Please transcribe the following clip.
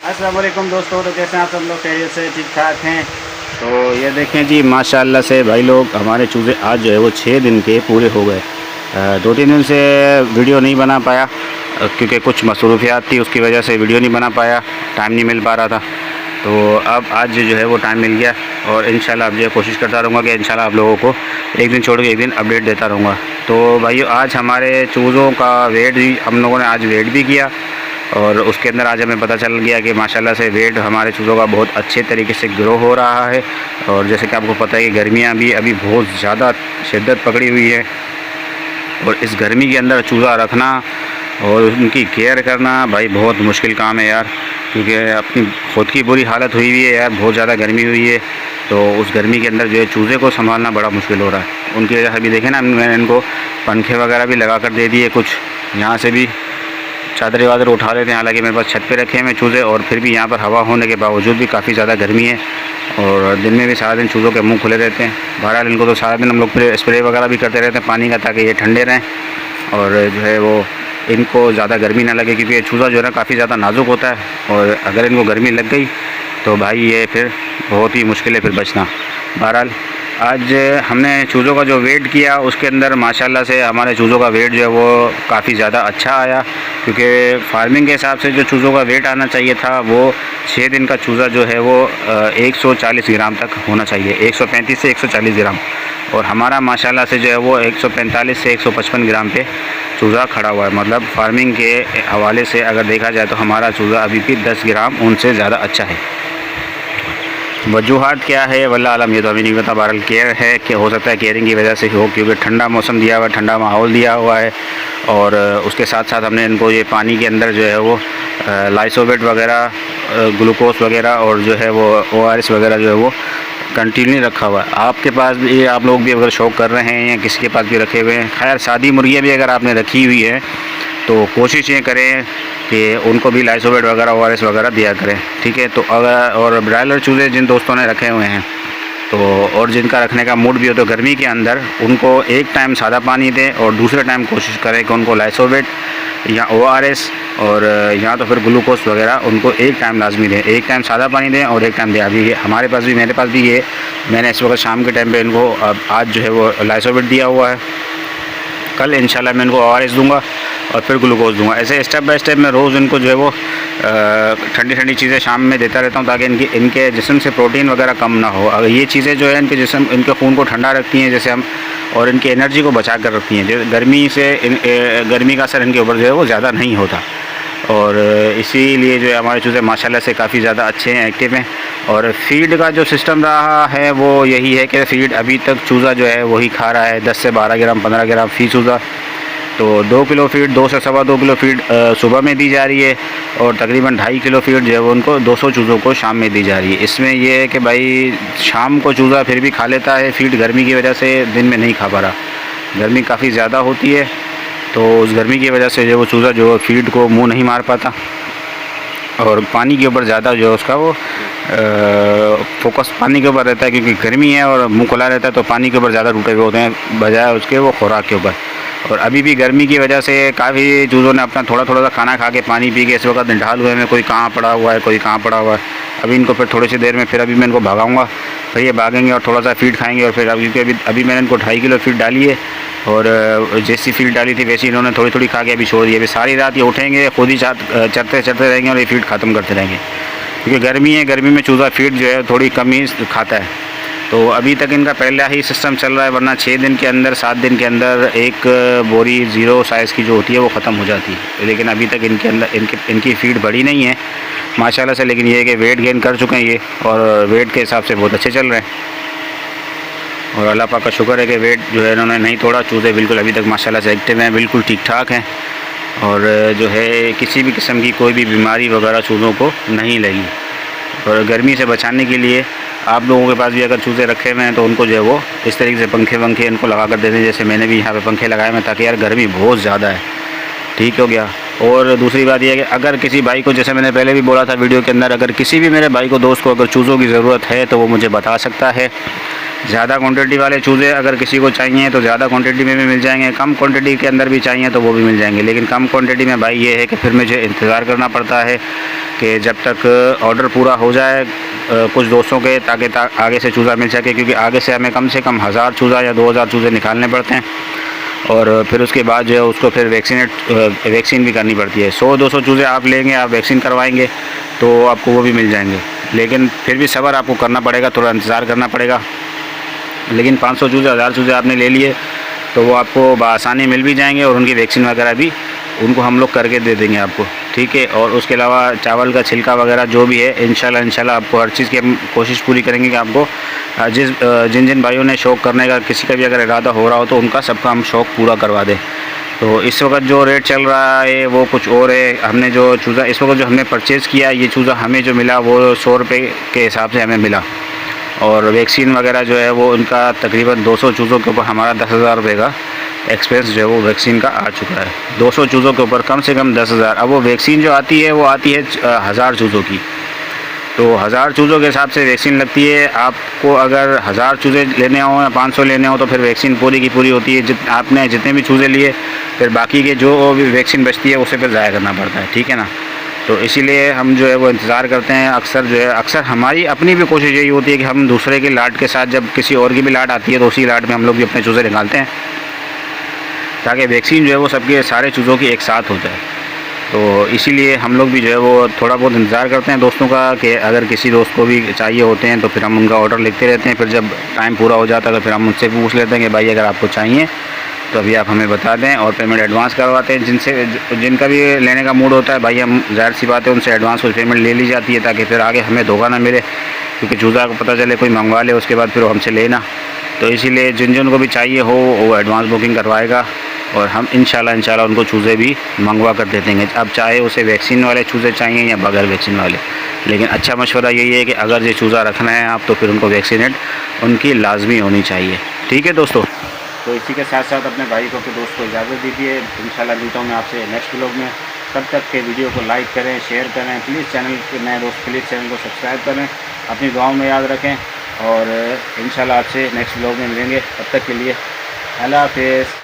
अस्सलाम वालेकुम दोस्तों, तो कैसे हैं आप सब लोग? खैरियत से ठीक ठाक हैं? तो ये देखें जी, माशाल्लाह से भाई लोग हमारे चूज़े आज जो है वो 6 दिन के पूरे हो गए। 2-3 दिन से वीडियो नहीं बना पाया क्योंकि कुछ मसरूफियात थी, उसकी वजह से वीडियो नहीं बना पाया, टाइम नहीं मिल पा रहा था। तो अब आज जो है वो टाइम मिल गया और इंशाल्लाह अब जो कोशिश करता रहूँगा कि इंशाल्लाह आप लोगों को एक दिन छोड़ के एक दिन अपडेट देता रहूँगा। तो भाई आज हमारे चूज़ों का वेट भी हम लोगों ने आज वेट भी किया और उसके अंदर आज हमें पता चल गया कि माशाल्लाह से वेट हमारे चूज़ों का बहुत अच्छे तरीके से ग्रो हो रहा है। और जैसे कि आपको पता है कि गर्मियाँ भी अभी बहुत ज़्यादा शिद्दत पकड़ी हुई है और इस गर्मी के अंदर चूज़ा रखना और उनकी केयर करना भाई बहुत मुश्किल काम है यार, क्योंकि अपनी खुद की बुरी हालत हुई हुई है यार, बहुत ज़्यादा गर्मी हुई है। तो उस गर्मी के अंदर जो है चूज़े को संभालना बड़ा मुश्किल हो रहा है। उनकी वजह से अभी देखें ना, मैंने इनको पंखे वगैरह भी लगा कर दे दिए, कुछ यहाँ से भी चादर वादर उठा लेते हैं। हालांकि मेरे पास छत पे रखे हैं चूज़े और फिर भी यहाँ पर हवा होने के बावजूद भी काफ़ी ज़्यादा गर्मी है और दिन में भी सारा दिन चूज़ों के मुंह खुले रहते हैं। बहरहाल इनको तो सारा दिन हम लोग फिर स्प्रे वगैरह भी करते रहते हैं पानी का, ताकि ये ठंडे रहें और जो है वो इनको ज़्यादा गर्मी ना लगे, क्योंकि ये चूज़ा जो है ना काफ़ी ज़्यादा नाजुक होता है और अगर इनको गर्मी लग गई तो भाई ये फिर बहुत ही मुश्किल है फिर बचना। बहरहाल आज हमने चूज़ों का जो वेट किया उसके अंदर माशाल्लाह से हमारे चूज़ों का वेट जो है वो काफ़ी ज़्यादा अच्छा आया, क्योंकि फार्मिंग के हिसाब से जो चूज़ों का वेट आना चाहिए था वो 6 दिन का चूज़ा जो है वो 140 ग्राम तक होना चाहिए, 135 से 140 ग्राम, और हमारा माशाल्लाह से जो है वो 145 से 155 ग्राम पे चूज़ा खड़ा हुआ है। मतलब फार्मिंग के हवाले से अगर देखा जाए तो हमारा चूज़ा अभी भी 10 ग्राम उनसे ज़्यादा अच्छा है। वजूहात क्या है वल्लाह आलम, ये तो अभी नहीं पता। बहरहाल केयर है कि हो सकता है केयरिंग की वजह से हो, क्योंकि ठंडा मौसम दिया हुआ है, ठंडा माहौल दिया हुआ है और उसके साथ साथ हमने इनको ये पानी के अंदर जो है वो लाइसोबेट वगैरह, ग्लूकोज वगैरह और जो है वो ORS वगैरह जो है वो कंटिन्यू रखा हुआ है। आपके पास भी, आप लोग भी अगर शौक़ कर रहे हैं या किसी के पास भी रखे हुए हैं, खैर सादी मुर्गियाँ भी अगर आपने रखी हुई है तो कोशिश ये करें कि उनको भी लाइसोबेट वगैरह ORS वगैरह दिया करें, ठीक है। तो अगर और ब्रायलर चूज़े जिन दोस्तों ने रखे हुए हैं तो और जिनका रखने का मूड भी हो तो गर्मी के अंदर उनको एक टाइम सादा पानी दें और दूसरे टाइम कोशिश करें कि उनको लाइसोबेट या ORS और या तो फिर ग्लूकोज वगैरह उनको एक टाइम लाजमी दें। एक टाइम सादा पानी दें और एक टाइम दें। अभी हमारे पास भी, मेरे पास भी ये, मैंने इस वक्त शाम के टाइम पे इनको आज जो है वो लाइसोबेट दिया हुआ है। कल इंशाल्लाह मैं इनको ORS दूंगा और फिर ग्लूकोज दूंगा। ऐसे स्टेप बाय स्टेप मैं रोज़ इनको जो है वो ठंडी ठंडी चीज़ें शाम में देता रहता हूँ, ताकि इनके जिस्म से प्रोटीन वगैरह कम ना हो। अगर ये चीज़ें जो है इनके जिस्म, इनके खून को ठंडा रखती हैं जैसे हम, और इनकी एनर्जी को बचा कर रखती हैं। जैसे गर्मी से गर्मी का असर इनके ऊपर जो है वो ज़्यादा नहीं होता और इसीलिए जो है हमारे चूज़े माशाल्लाह से काफ़ी ज़्यादा अच्छे हैं, एक्टिव हैं। और फीड का जो सिस्टम रहा है वो यही है कि फीड अभी तक चूज़ा जो है वही खा रहा है 10 से 12 ग्राम 15 ग्राम फ़ी चूज़ा। तो 2 किलो फीड, 2 से सवा 2 किलो फीड सुबह में दी जा रही है और तकरीबन 2.5 किलो फीड जो है वो उनको 200 चूज़ों को शाम में दी जा रही है। इसमें यह है कि भाई शाम को चूज़ा फिर भी खा लेता है फीड, गर्मी की वजह से दिन में नहीं खा पा रहा। गर्मी काफ़ी ज़्यादा होती है तो उस गर्मी की वजह से जो वो चूज़ा जो फीड को मुंह नहीं मार पाता और पानी के ऊपर ज़्यादा जो है उसका वो फोकस पानी के ऊपर रहता है, क्योंकि गर्मी है और मुंह खुला रहता है तो पानी के ऊपर ज़्यादा टूटे हुए होते हैं बजाय उसके वो खुराक के ऊपर। और अभी भी गर्मी की वजह से काफ़ी चूज़ों ने अपना थोड़ा थोड़ा सा खाना खा के पानी पी के इस वक्त निढाल हुए हैं, कोई कहाँ पड़ा हुआ है कोई कहाँ पड़ा हुआ है। अभी इनको फिर थोड़ी सी देर में फिर अभी मैं इनको भगाऊंगा, फिर ये भागेंगे और थोड़ा सा फीड खाएंगे और फिर अभी मैंने इनको 2.5 किलो फीड डाली है और जैसी फीड डाली थी वैसी इन्होंने थोड़ी थोड़ी खा के अभी छोड़ दी। अभी सारी रात ये उठेंगे, खुद ही चरते चरते रहेंगे और ये फीड ख़त्म करते रहेंगे, क्योंकि गर्मी है, गर्मी में चूज़ा फीड जो है थोड़ी कम ही खाता है। तो अभी तक इनका पहला ही सिस्टम चल रहा है, वरना 6 दिन के अंदर 7 दिन के अंदर एक बोरी 0 साइज़ की जो होती है वो ख़त्म हो जाती है। लेकिन अभी तक इनके अंदर इनकी फ़ीड बढ़ी नहीं है माशाल्लाह से। लेकिन ये है कि वेट गेन कर चुके हैं ये और वेट के हिसाब से बहुत अच्छे चल रहे हैं और अल्लाह पाक का शुक्र है कि वेट जो है इन्होंने नहीं तोड़ा। चूज़े बिल्कुल अभी तक माशाल्लाह से एक्टिव हैं, बिल्कुल ठीक ठाक हैं और जो है किसी भी किस्म की कोई भी बीमारी वगैरह चूज़ों को नहीं लगी। और गर्मी से बचाने के लिए आप लोगों के पास भी अगर चूज़े रखे हुए हैं तो उनको जो है वो इस तरीके से पंखे वंखे इनको लगा कर दे दें, जैसे मैंने भी यहाँ पे पंखे लगाए हैं, ताकि यार गर्मी बहुत ज़्यादा है, ठीक हो गया। और दूसरी बात यह है कि अगर किसी भाई को, जैसे मैंने पहले भी बोला था वीडियो के अंदर, अगर किसी भी मेरे भाई को, दोस्त को अगर चूज़ों की ज़रूरत है तो वो मुझे बता सकता है। ज़्यादा क्वांटिटी वाले चूज़े अगर किसी को चाहिए तो ज़्यादा क्वांटिटी में भी मिल जाएंगे, कम क्वांटिटी के अंदर भी चाहिए तो वो भी मिल जाएंगे। लेकिन कम क्वांटिटी में भाई ये है कि फिर मुझे इंतज़ार करना पड़ता है कि जब तक ऑर्डर पूरा हो जाए कुछ दोस्तों के, ताकि आगे से चूज़ा मिल सके, क्योंकि आगे से हमें कम से कम 1000 चूज़ा या 2000 चूज़े निकालने पड़ते हैं और फिर उसके बाद जो है उसको फिर वैक्सीन भी करनी पड़ती है। 100-200 चूज़े आप लेंगे, आप वैक्सीन करवाएंगे तो आपको वो भी मिल जाएंगे, लेकिन फिर भी सब्र आपको करना पड़ेगा, थोड़ा इंतज़ार करना पड़ेगा। लेकिन 500 चूज़े 1000 चूज़े आपने ले लिए तो वो आपको बआसानी मिल भी जाएंगे और उनकी वैक्सीन वगैरह भी उनको हम लोग करके दे देंगे आपको, ठीक है। और उसके अलावा चावल का छिलका वगैरह जो भी है, इंशाल्लाह आपको हर चीज़ की हम कोशिश पूरी करेंगे कि आपको जिन भाइयों ने शौक़ करने का, किसी का भी अगर इरादा हो रहा हो तो उनका सबका हम शौक़ पूरा करवा दें। तो इस वक्त जो रेट चल रहा है वो कुछ और है। हमने जो चूज़ा इस वक्त जो हमने परचेज़ किया, ये चूज़ा हमें जो मिला वो 100 रुपये के हिसाब से हमें मिला, और वैक्सीन वगैरह जो है वो उनका तकरीबन 200 चूज़ों के ऊपर हमारा 10,000 रुपये का एक्सपेंस जो है वो वैक्सीन का आ चुका है। 200 चूज़ों के ऊपर कम से कम 10,000। अब वो वैक्सीन जो आती है वो आती है 1000 चूज़ों की, तो 1000 चूज़ों के हिसाब से वैक्सीन लगती है। आपको अगर 1000 चूज़े लेने हो या 500 लेने हो तो फिर वैक्सीन पूरी की पूरी होती है। आपने जितने भी चूज़े लिए फिर बाकी के जो भी वैक्सीन बचती है उसे फिर ज़ाया करना पड़ता है, ठीक है ना। तो इसीलिए हम जो है वो इंतज़ार करते हैं। अक्सर हमारी अपनी भी कोशिश यही होती है कि हम दूसरे के लाट के साथ, जब किसी और की भी लाट आती है तो उसी लाट में हम लोग भी अपने चूज़े निकालते हैं, ताकि वैक्सीन जो है वो सबके सारे चूज़ों की एक साथ हो जाए। तो इसीलिए हम लोग भी जो है वो थोड़ा बहुत इंतज़ार करते हैं दोस्तों का, कि अगर किसी दोस्त को भी चाहिए होते हैं तो फिर हम उनका ऑर्डर लिखते रहते हैं। फिर जब टाइम पूरा हो जाता है तो फिर हम उनसे पूछ लेते हैं कि भाई अगर आपको चाहिए तो अभी आप हमें बता दें, और पेमेंट एडवांस करवाते हैं। जिनका भी लेने का मूड होता है भाई, हम ज़ाहिर सी बात है उनसे एडवांस कुछ पेमेंट ले ली जाती है, ताकि फिर आगे हमें धोखा ना मिले, क्योंकि चूज़ा को पता चले कोई मंगवा ले उसके बाद फिर वो हमसे लेना। तो इसीलिए जिन को भी चाहिए हो वो एडवांस बुकिंग करवाएगा और हम इंशाल्लाह उनको चूज़े भी मंगवा कर दे देंगे। अब चाहे उसे वैक्सीन वाले चूज़े चाहिए या बगैर वैक्सीन वाले, लेकिन अच्छा मशवरा यही है कि अगर ये चूज़ा रखना है आप तो फिर उनको वैक्सीनेट उनकी लाजमी होनी चाहिए, ठीक है दोस्तों। तो इसी के साथ साथ अपने भाई को, अपने दोस्त को इजाज़त दीजिए। इंशाल्लाह मिलता हूँ मैं आपसे नेक्स्ट व्लॉग में। तब तक के वीडियो को लाइक करें, शेयर करें, प्लीज़ चैनल के नए दोस्त प्लीज़ चैनल को सब्सक्राइब करें, अपनी दुआओं में याद रखें, और इंशाल्लाह आपसे नेक्स्ट व्लॉग में मिलेंगे। तब तक के लिए अल्लाह हाफ़िज़।